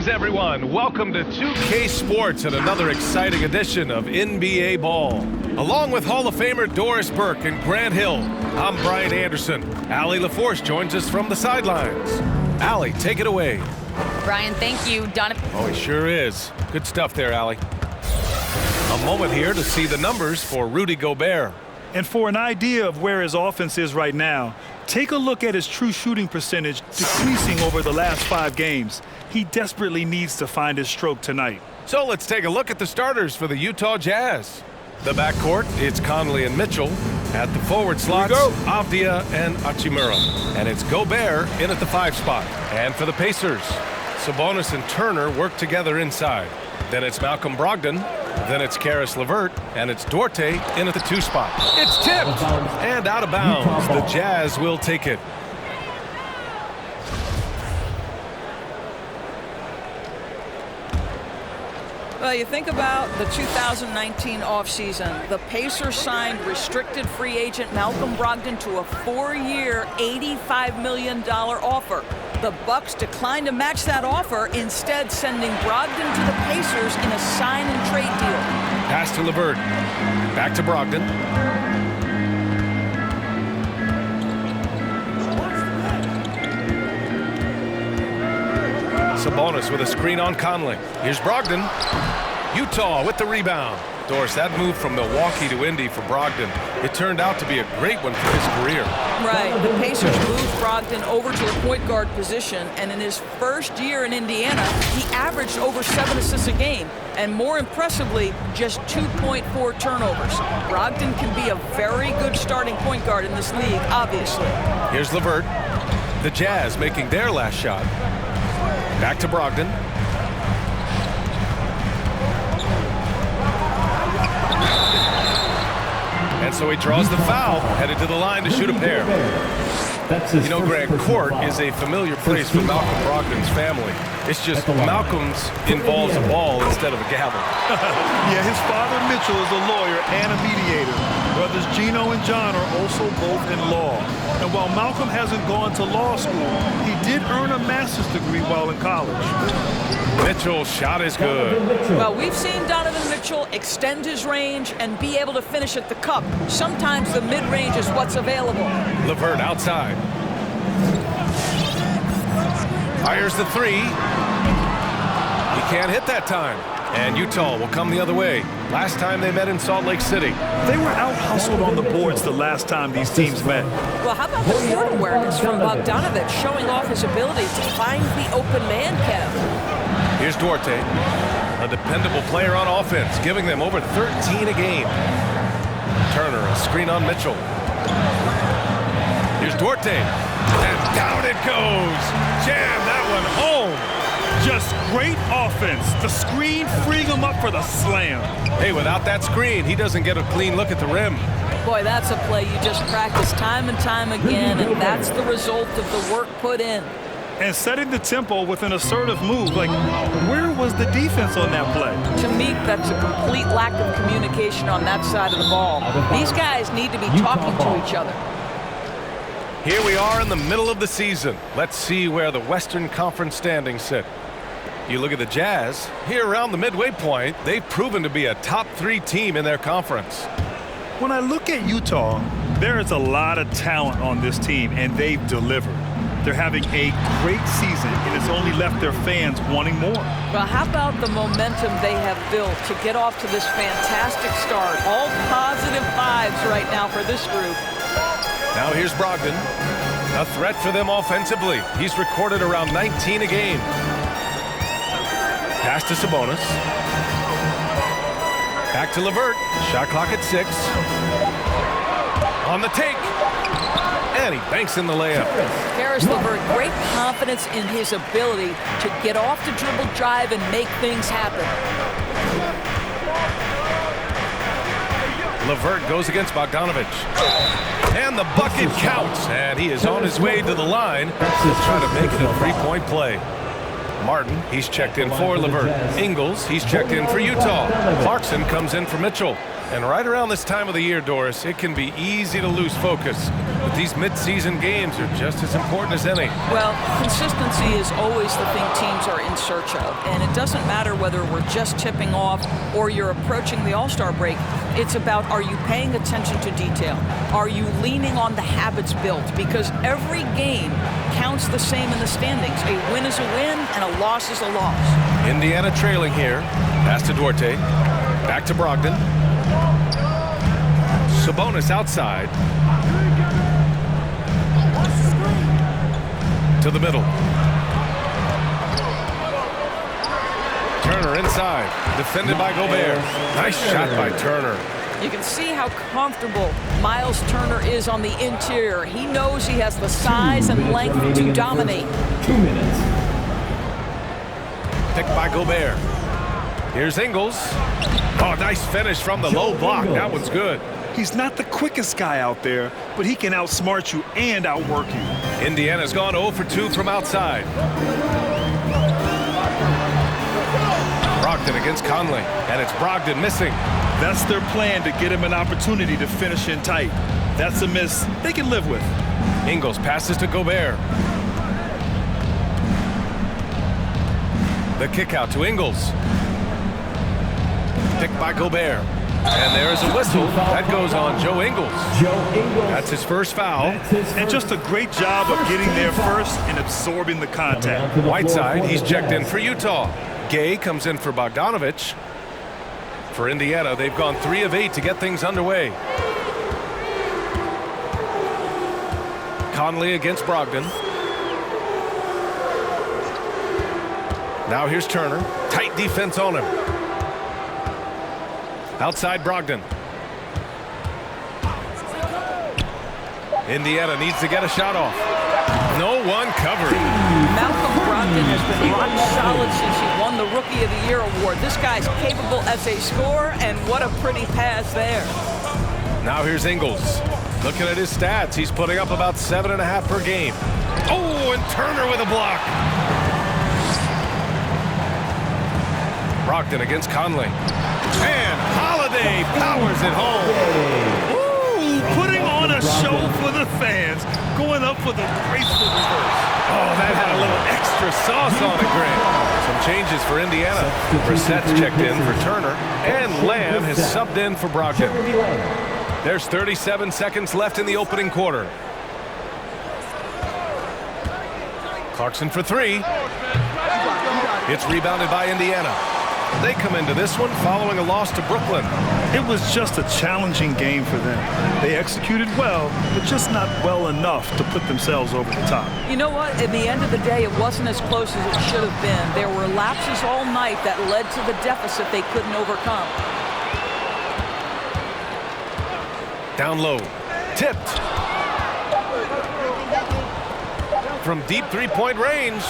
Greetings, everyone. Welcome to 2K Sports and another exciting edition of NBA Ball. Along with Hall of Famer Doris Burke and Grant Hill, I'm Brian Anderson. Allie LaForce joins us from the sidelines. Allie, take it away. Brian, thank you. Donovan. Oh, he sure is. Good stuff there, Allie. A moment here to see the numbers for Rudy Gobert. And for an idea of where his offense is right now, take a look at his true shooting percentage decreasing over the last 5 games. He desperately needs to find his stroke tonight. So let's take a look at the starters for the Utah Jazz. The backcourt, it's Conley and Mitchell. At the forward slots, Avdia and Hachimura. And it's Gobert in at the 5 spot. And for the Pacers, Sabonis and Turner work together inside. Then it's Malcolm Brogdon. Then it's Karis LeVert, and it's Duarte in at the 2 spot. It's tipped and out of bounds. The Jazz will take it. Well, you think about the 2019 offseason. The Pacers signed restricted free agent Malcolm Brogdon to a 4-year, $85 million offer. The Bucks declined to match that offer, instead sending Brogdon to the Pacers in a sign-and-trade deal. Pass to LeVert. Back to Brogdon. Sabonis with a screen on Conley. Here's Brogdon. Utah with the rebound. Doris, that move from Milwaukee to Indy for Brogdon, it turned out to be a great one for his career. Right. The Pacers moved Brogdon over to the point guard position, and in his first year in Indiana, he averaged over 7 assists a game, and more impressively, just 2.4 turnovers. Brogdon can be a very good starting point guard in this league, obviously. Here's LeVert. The Jazz making their last shot. Back to Brogdon. And so he draws the foul, headed to the line to shoot a pair. You know, Grant, court is a familiar place for Malcolm Brogdon's family. It's just Malcolm's involves a ball instead of a gavel. Yeah, his father Mitchell is a lawyer and a mediator. Brothers Gino and John are also both in law. And while Malcolm hasn't gone to law school, he did earn a master's degree while in college. Mitchell's shot is good. Well, we've seen Donovan Mitchell extend his range and be able to finish at the cup. Sometimes the mid-range is what's available. LeVert outside. Fires the 3. He can't hit that time. And Utah will come the other way. Last time they met in Salt Lake City. They were out-hustled on the boards the last time these teams met. Well, how about the court awareness from Bogdanovich, showing off his ability to find the open man, Kev? Here's Duarte, a dependable player on offense, giving them over 13 a game. Turner, a screen on Mitchell. Here's Duarte, and down it goes. Jam that one home. Just great offense. The screen freeing him up for the slam. Hey, without that screen, he doesn't get a clean look at the rim. Boy, that's a play you just practice time and time again, and that's the result of the work put in. And setting the tempo with an assertive move. Like, where was the defense on that play? To me, that's a complete lack of communication on that side of the ball. These guys need to be talking to each other. Here we are in the middle of the season. Let's see where the Western Conference standings sit. You look at the Jazz, here around the midway point, they've proven to be a top 3 team in their conference. When I look at Utah, there is a lot of talent on this team, and they've delivered. They're having a great season, and it's only left their fans wanting more. Well, how about the momentum they have built to get off to this fantastic start? All positive vibes right now for this group. Now here's Brogdon, a threat for them offensively. He's recorded around 19 a game. Pass to Sabonis. Back to LeVert. Shot clock at 6. On the take. And he banks in the layup. Karis LeVert, great confidence in his ability to get off the dribble drive and make things happen. LeVert goes against Bogdanovich. And the bucket counts. And he is on his way to the line to try to make it a 3-point play. Martin, he's checked in for LeVert. Ingles, he's checked in for Utah. Clarkson comes in for Mitchell. And right around this time of the year, Doris, it can be easy to lose focus. But these mid-season games are just as important as any. Well, consistency is always the thing teams are in search of. And it doesn't matter whether we're just tipping off or you're approaching the All-Star break. It's about, are you paying attention to detail? Are you leaning on the habits built? Because every game counts the same in the standings. A win is a win and a loss is a loss. Indiana trailing here. Pass to Duarte. Back to Brogdon. Sabonis outside. To the middle. Turner inside. Defended by Gobert. Nice shot by Turner. You can see how comfortable Miles Turner is on the interior. He knows he has the size and length to dominate. 2 minutes. Picked by Gobert. Here's Ingles. Oh, nice finish from the low block. That one's good. He's not the quickest guy out there, but he can outsmart you and outwork you. Indiana's gone 0 for 2 from outside. Brogdon against Conley, and it's Brogdon missing. That's their plan, to get him an opportunity to finish in tight. That's a miss they can live with. Ingles passes to Gobert. The kick out to Ingles. Picked by Gobert. And there is a whistle. That goes on Joe Ingles. That's his first foul. And just a great job of getting there first and absorbing the contact. Whiteside, he's checked in for Utah. Gay comes in for Bogdanovich. For Indiana, they've gone 3 of 8 to get things underway. Conley against Brogdon. Now here's Turner. Tight defense on him. Outside Brogdon. Indiana needs to get a shot off. No one covered. Malcolm Brogdon has been rock solid since he won the Rookie of the Year award. This guy's capable as a scorer, and what a pretty pass there. Now here's Ingles. Looking at his stats, he's putting up about 7.5 per game. Oh, and Turner with a block. Brogdon against Conley. And Holiday powers it home. Ooh, putting on a show for the fans, going up for the graceful reverse. Oh, that had a little extra sauce on it, Grant. Some changes for Indiana. Brissett's checked in for Turner, and Lamb has subbed in for Brogdon. There's 37 seconds left in the opening quarter. Clarkson for 3. It's rebounded by Indiana. They come into this one following a loss to Brooklyn. It was just a challenging game for them. They executed well, but just not well enough to put themselves over the top. You know what? At the end of the day, it wasn't as close as it should have been. There were lapses all night that led to the deficit they couldn't overcome. Down low. Tipped. From deep three-point range.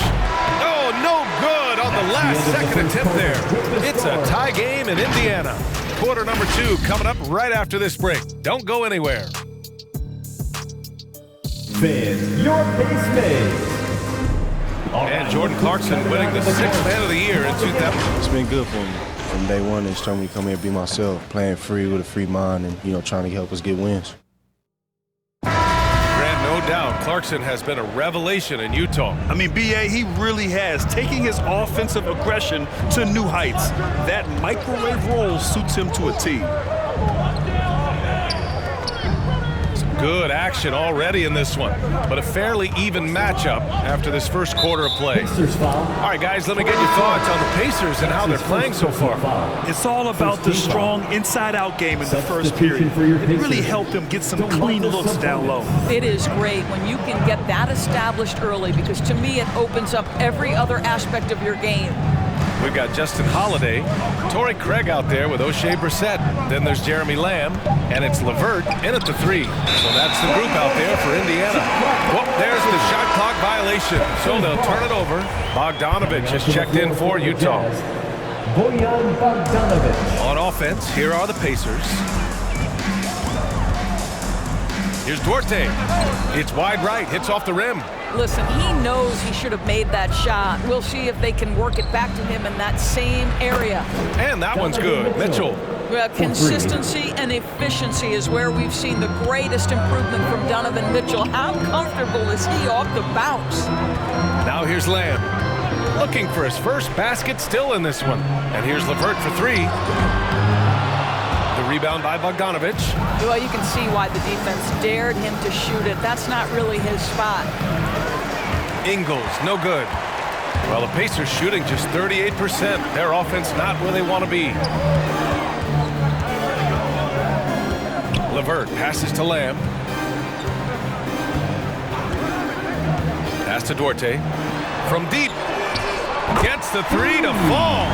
Oh, no good on the last second attempt there. It's a tie game in Indiana. Quarter number 2 coming up right after this break. Don't go anywhere. Fans, your pace mates. And Jordan Clarkson winning the 6th Man of the Year in 2000. It's been good for me. From day one, they just told me to come here and be myself, playing free with a free mind and, trying to help us get wins. No doubt, Clarkson has been a revelation in Utah. I mean, B.A., he really has, taking his offensive aggression to new heights. That microwave role suits him to a T. Good action already in this one, but a fairly even matchup after this first quarter of play. All right, guys, let me get your thoughts on the Pacers and how they're playing so far. It's all about the strong inside-out game in the first period. It really helped them get some clean looks down low. It is great when you can get that established early, because to me it opens up every other aspect of your game. We've got Justin Holiday, Torrey Craig out there with O'Shea Brissett. Then there's Jeremy Lamb, and it's LeVert in at the 3. So that's the group out there for Indiana. Whoop, there's the shot clock violation. So they'll turn it over. Bogdanovich has checked in for Utah. On offense, here are the Pacers. Here's Duarte. It's wide right, hits off the rim. Listen, he knows he should have made that shot. We'll see if they can work it back to him in that same area. And that one's good. Mitchell Well, consistency and efficiency is where we've seen the greatest improvement from Donovan Mitchell. How comfortable is he off the bounce? Now here's Lamb. Looking for his first basket still in this one. And here's LeVert for three. The rebound by Bogdanovich. Well, you can see why the defense dared him to shoot it. That's not really his spot. Ingles, no good. Well, the Pacers shooting just 38%. Their offense not where they want to be. LeVert passes to Lamb. Pass to Duarte. From deep. Gets the three to fall.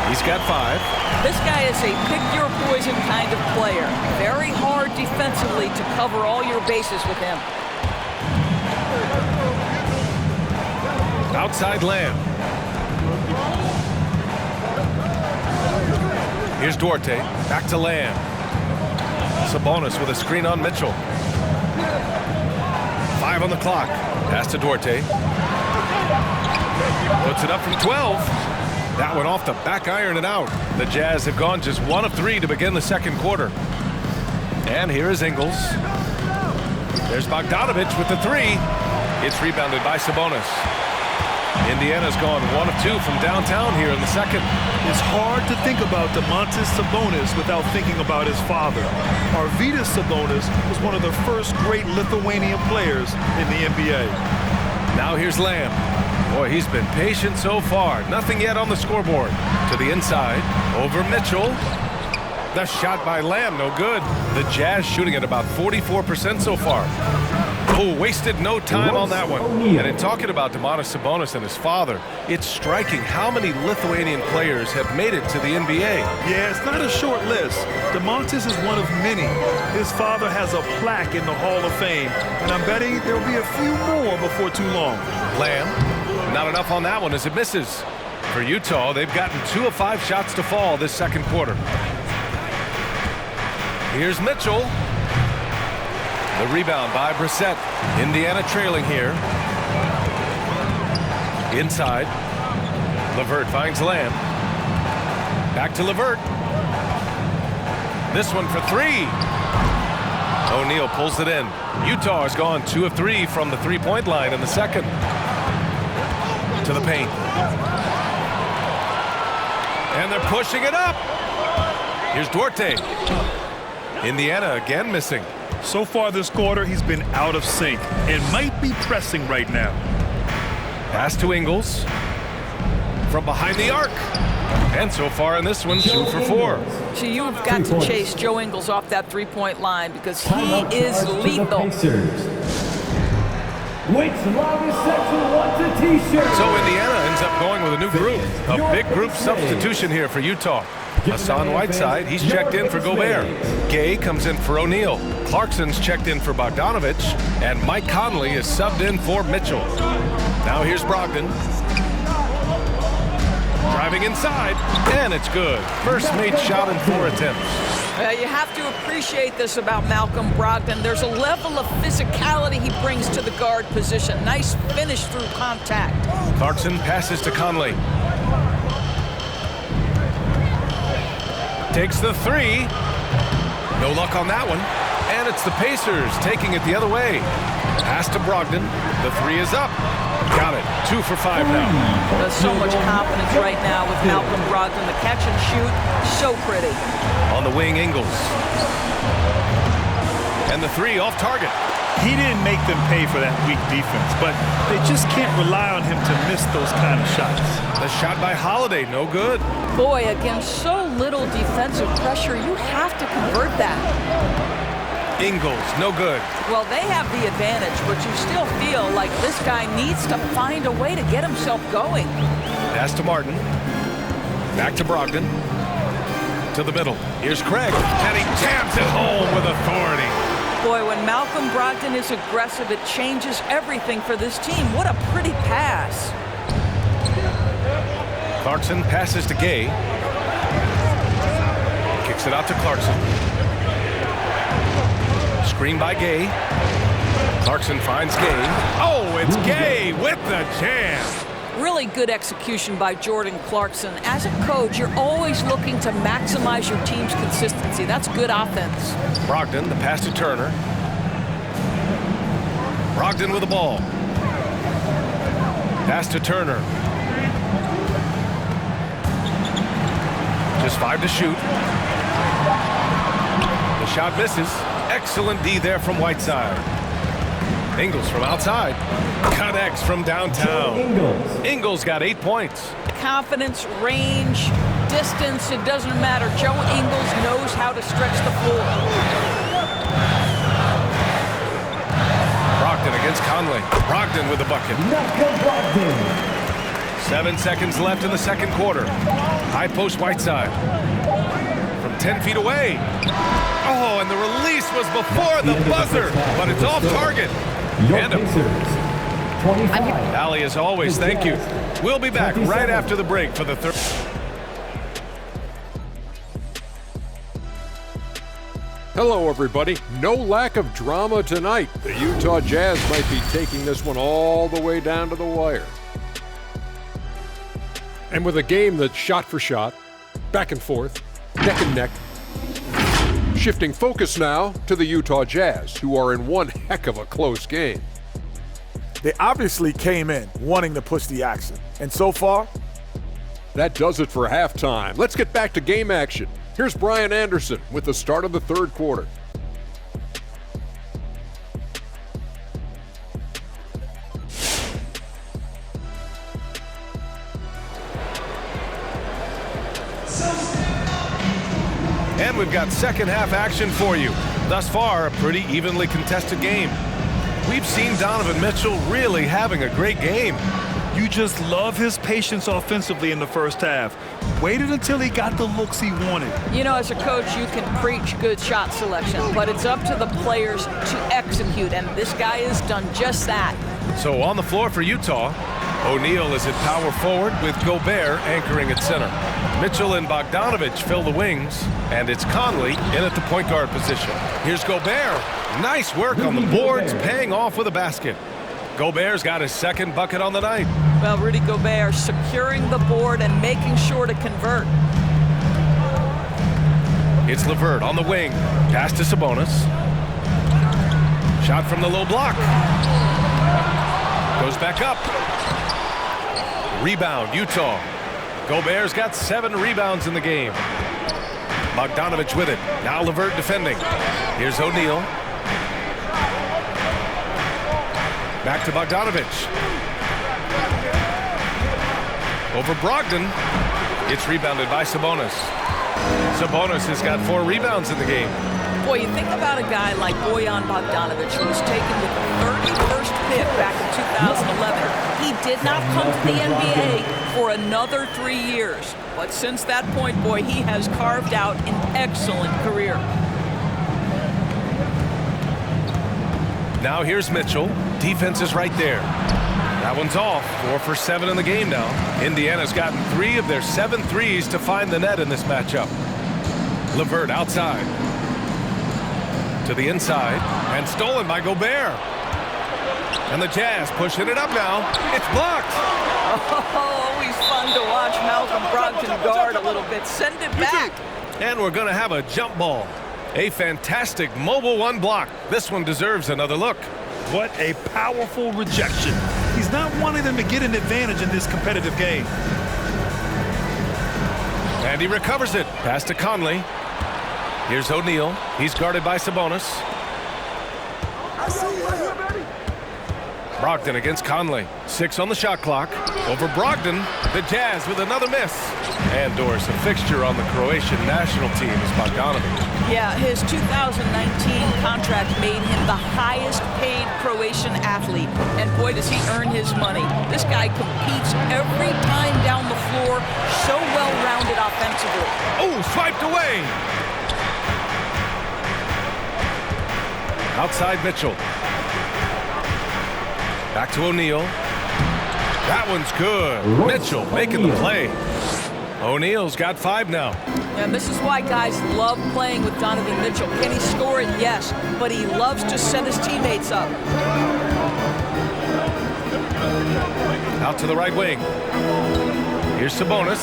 He's got 5. This guy is a pick-your-poison kind of player. Very hard defensively to cover all your bases with him. Outside Lamb. Here's Duarte. Back to Lamb. Sabonis with a screen on Mitchell. 5 on the clock. Pass to Duarte. Puts it up from 12. That one off the back iron and out. The Jazz have gone just 1 of 3 to begin the second quarter. And here is Ingles. There's Bogdanovich with the 3. It's rebounded by Sabonis. Indiana's gone 1 of 2 from downtown here in the second. It's hard to think about Domantas Sabonis without thinking about his father. Arvydas Sabonis was one of the first great Lithuanian players in the NBA. Now here's Lamb. Boy, he's been patient so far. Nothing yet on the scoreboard. To the inside, over Mitchell. The shot by Lamb, no good. The Jazz shooting at about 44% so far. Oh, wasted no time on that one. And in talking about Domantas Sabonis and his father, it's striking how many Lithuanian players have made it to the NBA. Yeah, it's not a short list. Domantas is one of many. His father has a plaque in the Hall of Fame, and I'm betting there'll be a few more before too long. Lamb, not enough on that one as it misses. For Utah, they've gotten 2 of 5 shots to fall this second quarter. Here's Mitchell. The rebound by Brissett. Indiana trailing here. Inside. LeVert finds Lamb. Back to LeVert. This one for 3. O'Neal pulls it in. Utah has gone 2 of 3 from the three-point line in the second. To the paint. And they're pushing it up. Here's Duarte. Indiana again missing. So far this quarter, he's been out of sync and might be pressing right now. Pass to Ingles. From behind the arc. And so far in this one, 2 for 4. So you've got to chase Joe Ingles off that three-point line because he is lethal. Waits longest section wants a t-shirt. So Indiana ends up going with a new group. A big group substitution here for Utah. Hassan Whiteside, he's checked in for Gobert. Gay comes in for O'Neal. Clarkson's checked in for Bogdanovich. And Mike Conley is subbed in for Mitchell. Now here's Brogdon. Driving inside, and it's good. First made shot in 4 attempts. You have to appreciate this about Malcolm Brogdon. There's a level of physicality he brings to the guard position. Nice finish through contact. Clarkson passes to Conley. Takes the 3. No luck on that one. And it's the Pacers taking it the other way. Pass to Brogdon. The 3 is up. Got it. 2 for 5 now. There's so much confidence right now with Malcolm Brogdon. The catch and shoot, so pretty. On the wing, Ingles. And the 3 off target. He didn't make them pay for that weak defense, but they just can't rely on him to miss those kind of shots. The shot by Holiday, no good. Boy, against so little defensive pressure, you have to convert that. Ingles, no good. Well, they have the advantage, but you still feel like this guy needs to find a way to get himself going. Pass to Martin. Back to Brogdon. To the middle. Here's Craig, and he jams it home with authority. Boy, when Malcolm Brogdon is aggressive, it changes everything for this team. What a pretty pass. Clarkson passes to Gay. Kicks it out to Clarkson. Screen by Gay. Clarkson finds Gay. Oh, it's Gay with the jam. Really good execution by Jordan Clarkson. As a coach, you're always looking to maximize your team's consistency. That's good offense. Brogdon, the pass to Turner. Brogdon with the ball. Pass to Turner. Just 5 to shoot. The shot misses. Excellent D there from Whiteside. Ingles from outside. Connects from downtown. Ingles got 8 points. Confidence, range, distance, it doesn't matter. Joe Ingles knows how to stretch the floor. Brogdon against Conley. Brogdon with the bucket. 7 seconds left in the second quarter. High post Whiteside. From 10 feet away. Oh, and the release was before the buzzer, but it's off target. And Allie, as always, thank you. We'll be back right after the break for the third. Hello, everybody. No lack of drama tonight. The Utah Jazz might be taking this one all the way down to the wire. And with a game that's shot for shot, back and forth, neck and neck. Shifting focus now to the Utah Jazz, who are in one heck of a close game. They obviously came in wanting to push the action. And so far, that does it for halftime. Let's get back to game action. Here's Brian Anderson with the start of the third quarter. And we've got second half action for you. Thus far, a pretty evenly contested game. We've seen Donovan Mitchell really having a great game. You just love his patience offensively in the first half. Waited until he got the looks he wanted. You know, as a coach, you can preach good shot selection, but it's up to the players to execute, and this guy has done just that. So on the floor for Utah, O'Neal is at power forward with Gobert anchoring at center. Mitchell and Bogdanovich fill the wings, and it's Conley in at the point guard position. Here's Gobert. Nice work on the boards, paying off with a basket. Gobert's got his second bucket on the night. Well, Rudy Gobert securing the board and making sure to convert. It's LeVert on the wing. Pass to Sabonis. Shot from the low block. Goes back up. Rebound, Utah. Gobert's got 7 rebounds in the game. Bogdanovich with it. Now LeVert defending. Here's O'Neal. Back to Bogdanovich. Over Brogdon. It's rebounded by Sabonis. Sabonis has got 4 rebounds in the game. Boy, you think about a guy like Bojan Bogdanović, who was taken with the 31st pick back in 2011. He did not come to the NBA for another 3 years. But since that point, boy, he has carved out an excellent career. Now here's Mitchell. Defense is right there. That one's off. 4 for 7 in the game now. Indiana's gotten 3 of their 7 threes to find the net in this matchup. LeVert outside. To the inside. And stolen by Gobert. And the Jazz pushing it up now. It's blocked. Oh, always fun to watch Malcolm Brogdon guard a little bit. Send it back. And we're going to have a jump ball. A fantastic mobile 1 block. This one deserves another look. What a powerful rejection. He's not wanting them to get an advantage in this competitive game. And he recovers it. Pass to Conley. Here's O'Neal. He's guarded by Sabonis. Brogdon against Conley. 6 on the shot clock. Over Brogdon. The Jazz with another miss. And Doris, a fixture on the Croatian national team, is Bogdanovich. Yeah, his 2019 contract made him the highest paid Croatian athlete. And boy, does he earn his money. This guy competes every time down the floor. So well-rounded offensively. Oh, swiped away. Outside Mitchell. Back to O'Neal. That one's good. Mitchell making the play. O'Neal's got 5 now. And this is why guys love playing with Donovan Mitchell. Can he score it? Yes. But he loves to set his teammates up. Out to the right wing. Here's Sabonis.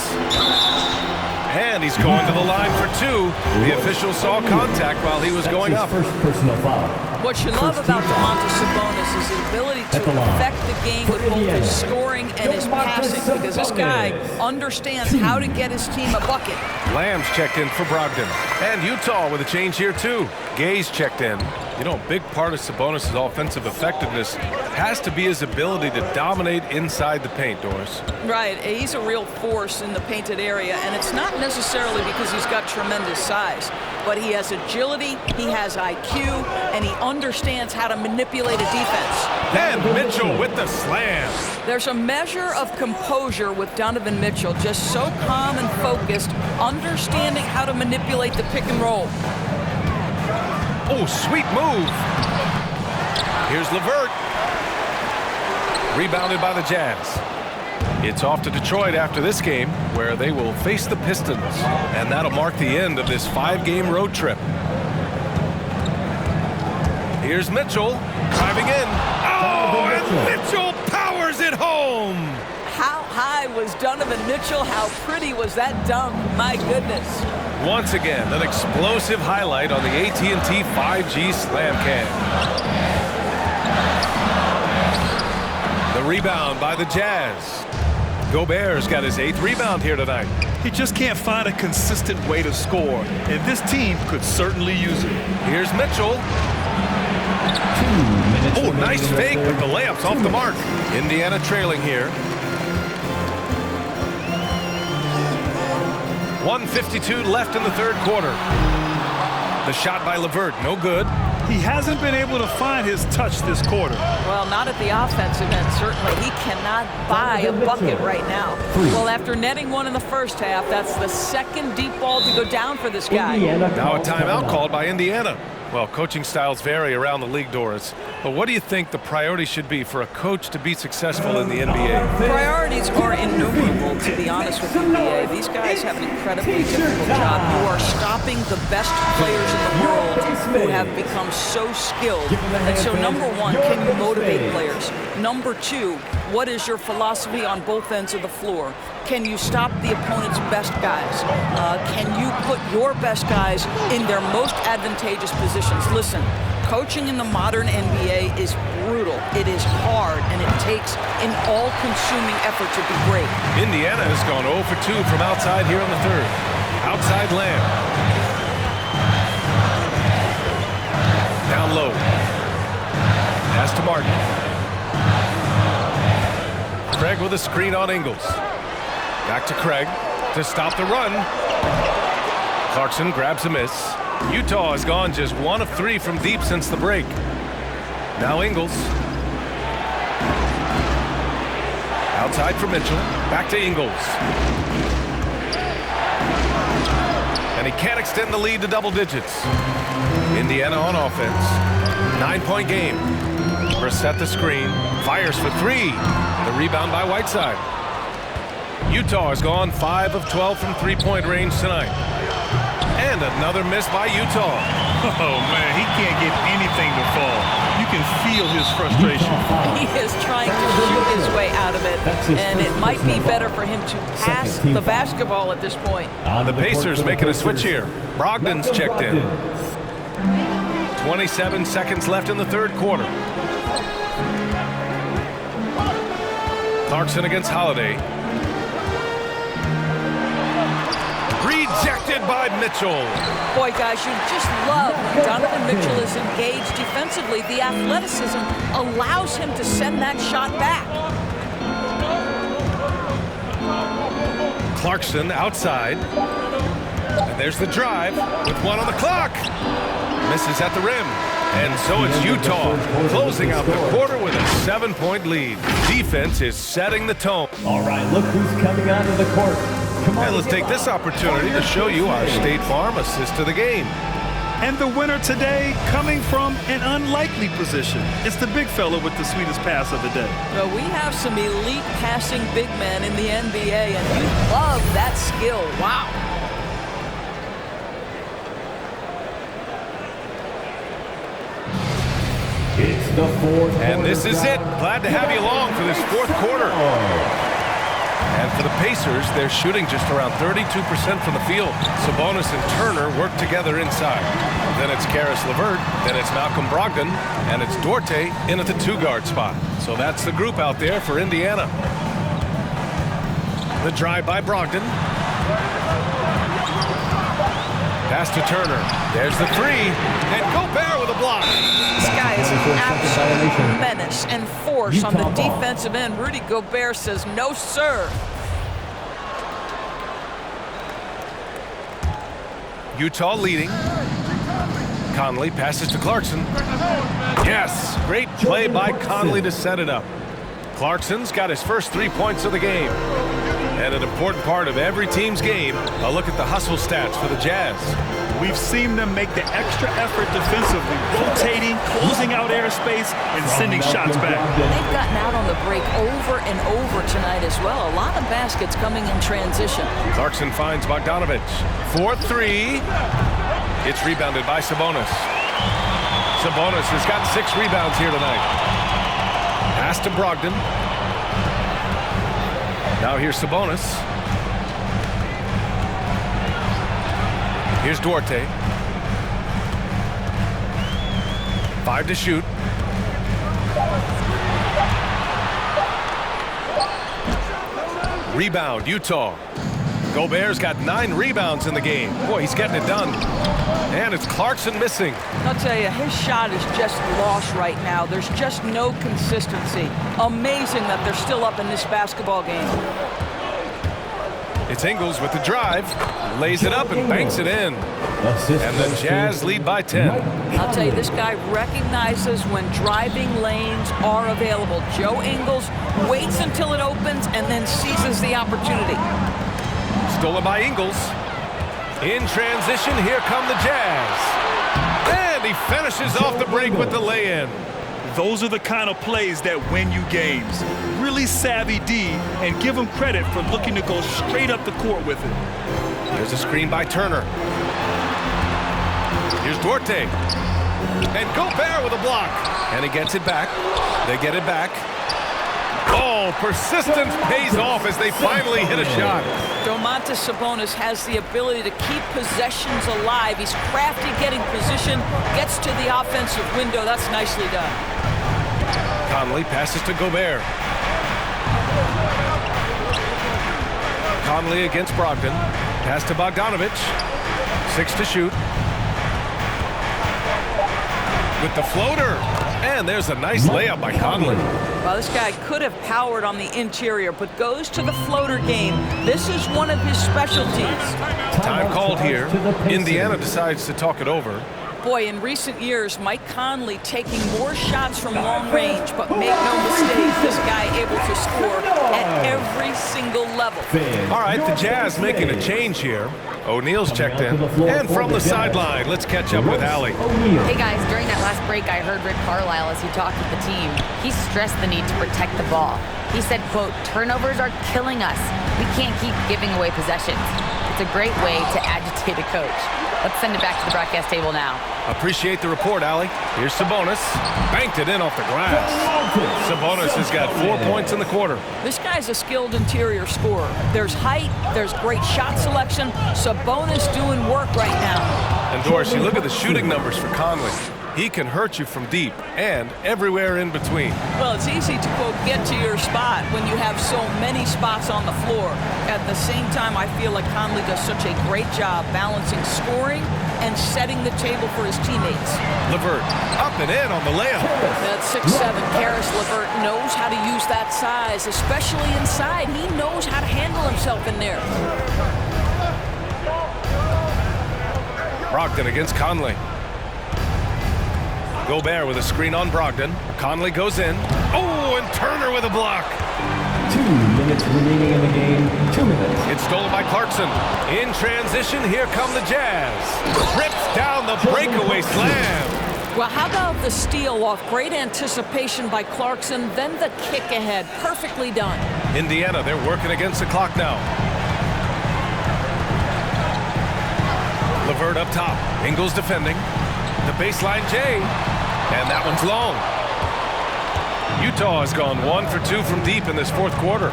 And he's going to the line for two. The official saw contact while he was going up. First personal foul. What you love about Domantas Sabonis is his ability to affect the game with both his scoring and his passing, because this guy understands how to get his team a bucket. Lamb's checked in for Brogdon. And Utah with a change here, too. Gay's checked in. You know, a big part of Sabonis' offensive effectiveness has to be his ability to dominate inside the paint, Doris. Right, he's a real force in the painted area, and it's not necessarily because he's got tremendous size, but he has agility, he has IQ, and he understands how to manipulate a defense. And Mitchell with the slam. There's a measure of composure with Donovan Mitchell, just so calm and focused, understanding how to manipulate the pick and roll. Oh, sweet move. Here's LeVert. Rebounded by the Jazz. It's off to Detroit after this game, where they will face the Pistons. And that'll mark the end of this 5-game road trip. Here's Mitchell driving in. Oh, and Mitchell powers it home. How high was Donovan Mitchell? How pretty was that dunk? My goodness. Once again, an explosive highlight on the AT&T 5G Slam Cam. The rebound by the Jazz. Gobert's got his 8th rebound here tonight. He just can't find a consistent way to score, and this team could certainly use it. Here's Mitchell. Oh, nice fake, but the layup's off the mark. Indiana trailing here. 1:52 left in the third quarter. The shot by LeVert, no good. He hasn't been able to find his touch this quarter. Well, not at the offensive end, certainly. He cannot buy a bucket right now. Well, after netting one in the first half, that's the second deep ball to go down for this guy. Now a timeout called by Indiana. Well, coaching styles vary around the league, Doris. But what do you think the priority should be for a coach to be successful in the NBA? Priorities are innumerable, to be honest with the NBA. These guys have an incredibly difficult job. You are stopping the best players in the world who have become so skilled. And so, number one, can you motivate players? Number two, what is your philosophy on both ends of the floor? Can you stop the opponent's best guys? Can you put your best guys in their most advantageous positions? Listen, coaching in the modern NBA is brutal. It is hard, and it takes an all-consuming effort to be great. Indiana has gone 0 for 2 from outside here in the third. Outside Lamb. Down low. Pass to Martin. Craig with a screen on Ingles. Back to Craig to stop the run. Clarkson grabs a miss. Utah has gone just 1 of 3 from deep since the break. Now Ingles. Outside for Mitchell. Back to Ingles. And he can't extend the lead to double digits. Indiana on offense. 9-point game. Brissett the screen. Fires for 3. The rebound by Whiteside. Utah has gone 5 of 12 from three-point range tonight. And another miss by Utah. Oh, man, he can't get anything to fall. You can feel his frustration. He is trying to shoot his way out of it, and it might be better for him to pass the basketball at this point. The Pacers making a switch here. Brogdon's checked in. 27 seconds left in the third quarter. Clarkson against Holiday. Rejected by Mitchell. Boy, guys, you just love when Donovan Mitchell is engaged defensively. The athleticism allows him to send that shot back. Clarkson outside. And there's the drive with 1 on the clock. Misses at the rim. And so it's Utah closing out the quarter with a 7-point lead. Defense is setting the tone. All right, look who's coming onto the court. And let's take this opportunity to show you our State Farm assist to the game. And the winner today coming from an unlikely position. It's the big fella with the sweetest pass of the day. Well, we have some elite passing big men in the NBA, and you love that skill. Wow. It's the fourth And this is it. quarter. Glad to have you along for this fourth quarter. And for the Pacers, they're shooting just around 32% from the field. Sabonis and Turner work together inside. Then it's Karis LeVert, then it's Malcolm Brogdon, and it's Duarte in at the 2-guard spot. So that's the group out there for Indiana. The drive by Brogdon. Pass to Turner. There's the 3. And Gobert with a block. This guy is an absolute menace and force on the Utah ball. defensive end. Rudy Gobert says, no, sir. Utah leading. Conley passes to Clarkson. Yes, great play by Conley to set it up. Clarkson's got his first 3 points of the game. And an important part of every team's game, a look at the hustle stats for the Jazz. We've seen them make the extra effort defensively, rotating, closing out airspace, and sending shots back. They've gotten out on the break over and over tonight as well. A lot of baskets coming in transition. Clarkson finds Bogdanovich. 4-3. It's rebounded by Sabonis. Sabonis has got 6 rebounds here tonight. Pass to Brogdon. Now here's Sabonis. Here's Duarte. 5 to shoot. Rebound, Utah. Gobert's got 9 rebounds in the game. Boy, he's getting it done. And it's Clarkson missing. I'll tell you, his shot is just lost right now. There's just no consistency. Amazing that they're still up in this basketball game. It's Ingles with the drive. Lays it up and banks it in. And the Jazz lead by 10. I'll tell you, this guy recognizes when driving lanes are available. Joe Ingles waits until it opens and then seizes the opportunity. Stolen by Ingles. In transition, here come the Jazz. And he finishes off the break with the lay-in. Those are the kind of plays that win you games. Really savvy D, and give him credit for looking to go straight up the court with it. There's a screen by Turner. Here's Duarte. And Gobert with a block. And he gets it back. They get it back. Oh, persistence pays off as they finally hit a shot. Domantas Sabonis has the ability to keep possessions alive. He's crafty getting position, gets to the offensive window. That's nicely done. Conley passes to Gobert. Conley against Brogdon. Pass to Bogdanovich. 6 to shoot. With the floater. And there's a nice layup by Conley. Well, this guy could have powered on the interior, but goes to the floater game. This is one of his specialties. Time called here. Indiana decides to talk it over. Boy, in recent years, Mike Conley taking more shots from long range, but make no mistake, this guy able to score at every single level. All right, the Jazz making a change here. O'Neal's checked in. And from the sideline, let's catch up with Allie. Hey guys, during that last break, I heard Rick Carlisle as he talked with the team. He stressed the need to protect the ball. He said, quote, "Turnovers are killing us. We can't keep giving away possessions." It's a great way to agitate a coach. Let's send it back to the broadcast table now. Appreciate the report, Allie. Here's Sabonis. Banked it in off the glass. Sabonis has got 4 points in the quarter. This guy's a skilled interior scorer. There's height, there's great shot selection. Sabonis doing work right now. And Dorsey, look at the shooting numbers for Conley. He can hurt you from deep and everywhere in between. Well, it's easy to, quote, get to your spot when you have so many spots on the floor. At the same time, I feel like Conley does such a great job balancing scoring and setting the table for his teammates. LeVert up and in on the layup. That 6'7" Karis LeVert knows how to use that size, especially inside. He knows how to handle himself in there. Brogdon against Conley. Gobert with a screen on Brogdon. Conley goes in. Oh, and Turner with a block. 2 minutes remaining in the game. 2 minutes. It's stolen by Clarkson. In transition, here come the Jazz. Rips down the breakaway slam. Well, how about the steal off great anticipation by Clarkson, then the kick ahead. Perfectly done. Indiana, they're working against the clock now. LeVert up top. Ingles defending. The baseline J. And that one's long. Utah has gone 1 for 2 from deep in this fourth quarter.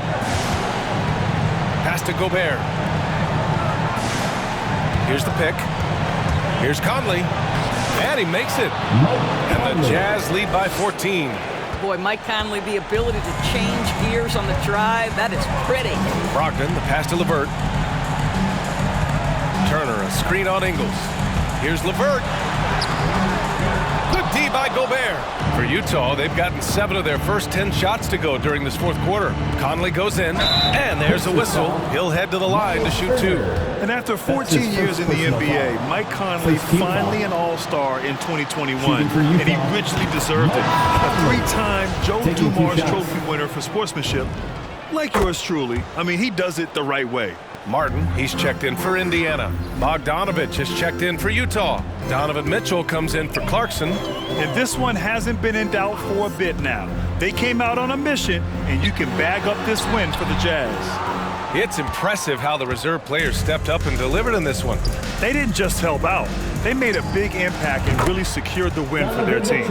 Pass to Gobert. Here's the pick. Here's Conley. And he makes it. And the Jazz lead by 14. Boy, Mike Conley, the ability to change gears on the drive, that is pretty. Brogdon, the pass to LeVert. Turner, a screen on Ingles. Here's LeVert. Good D by Gobert. For Utah, they've gotten 7 of their first 10 shots to go during this fourth quarter. Conley goes in, and there's a whistle. He'll head to the line to shoot 2. And after 14 years in the NBA, Mike Conley finally an all-star in 2021, and he richly deserved it. A 3-time Joe Dumars Trophy winner for sportsmanship, like yours truly. I mean, he does it the right way. Martin, he's checked in for Indiana. Bogdanovich has checked in for Utah. Donovan Mitchell comes in for Clarkson. And this one hasn't been in doubt for a bit now. They came out on a mission, and you can bag up this win for the Jazz. It's impressive how the reserve players stepped up and delivered in this one. They didn't just help out. They made a big impact and really secured the win for their team.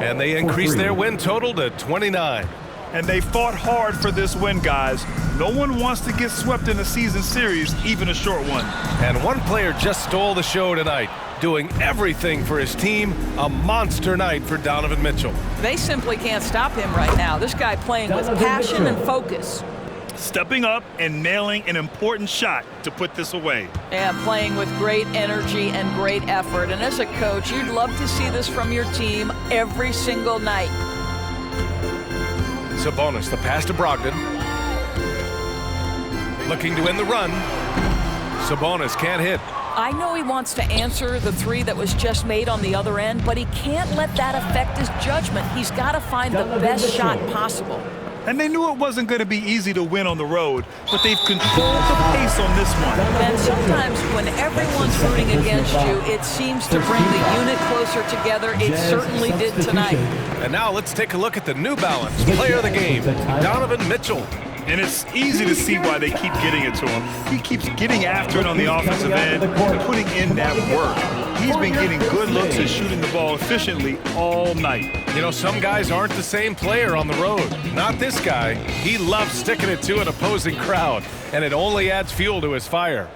And they increased their win total to 29. And they fought hard for this win, guys. No one wants to get swept in a season series, even a short one. And one player just stole the show tonight, doing everything for his team. A monster night for Donovan Mitchell. They simply can't stop him right now. This guy playing with passion and focus. Stepping up and nailing an important shot to put this away. Yeah, playing with great energy and great effort. And as a coach, you'd love to see this from your team every single night. Sabonis, the pass to Brogdon. Looking to win the run. Sabonis can't hit. I know he wants to answer the 3 that was just made on the other end, but he can't let that affect his judgment. He's got to find the best shot possible. And they knew it wasn't going to be easy to win on the road, but they've controlled the pace on this one. And sometimes when everyone's rooting against you, it seems to bring the unit closer together. It certainly did tonight. And now let's take a look at the New Balance player of the game, Donovan Mitchell. And it's easy to see why they keep getting it to him. He keeps getting after it on the offensive end and putting in that work. He's been getting good looks and shooting the ball efficiently all night. You know, some guys aren't the same player on the road. Not this guy. He loves sticking it to an opposing crowd, and it only adds fuel to his fire.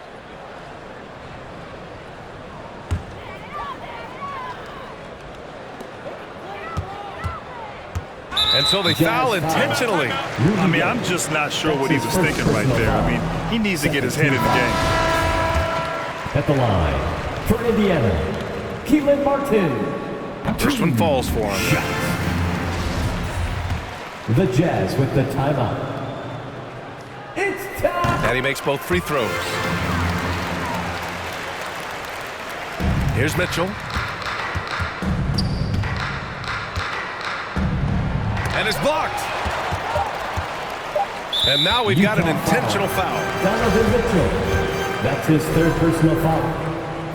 And so they foul intentionally. I mean, I'm just not sure what he was thinking right there. I mean, he needs to get his head in the game. At the line, for Indiana, Keelan Martin. First one falls for him. The Jazz with the timeout. It's time! And he makes both free throws. Here's Mitchell. And it's blocked. And now we've got an intentional foul. Donovan Mitchell. That's his 3rd personal foul.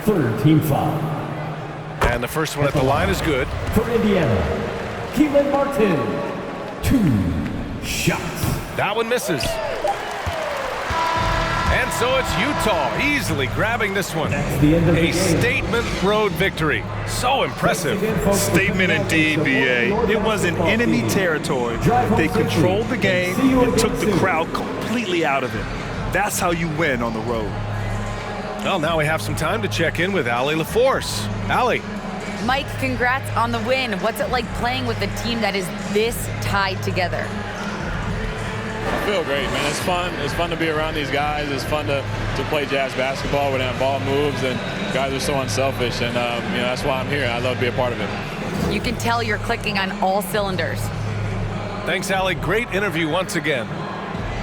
3rd team foul. And the first one at the line is good. For Indiana, Keelan Martin. 2 shots. That one misses. And so it's Utah easily grabbing this one. A statement road victory. So impressive. Statement indeed, BA. It was in enemy territory. They controlled the game and took the crowd completely out of it. That's how you win on the road. Well, now we have some time to check in with Allie LaForce. Allie. Mike, congrats on the win. What's it like playing with a team that is this tied together? I feel great, man. It's fun. It's fun to be around these guys. It's fun to play Jazz basketball when that ball moves and guys are so unselfish. And, you know, that's why I'm here. I love to be a part of it. You can tell you're clicking on all cylinders. Thanks, Allie. Great interview once again.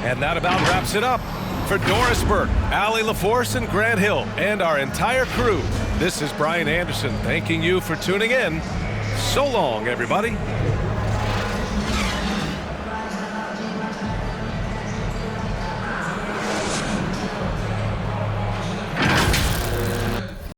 And that about wraps it up. For Doris Burke, Allie LaForce, and Grant Hill, and our entire crew, this is Brian Anderson thanking you for tuning in. So long, everybody.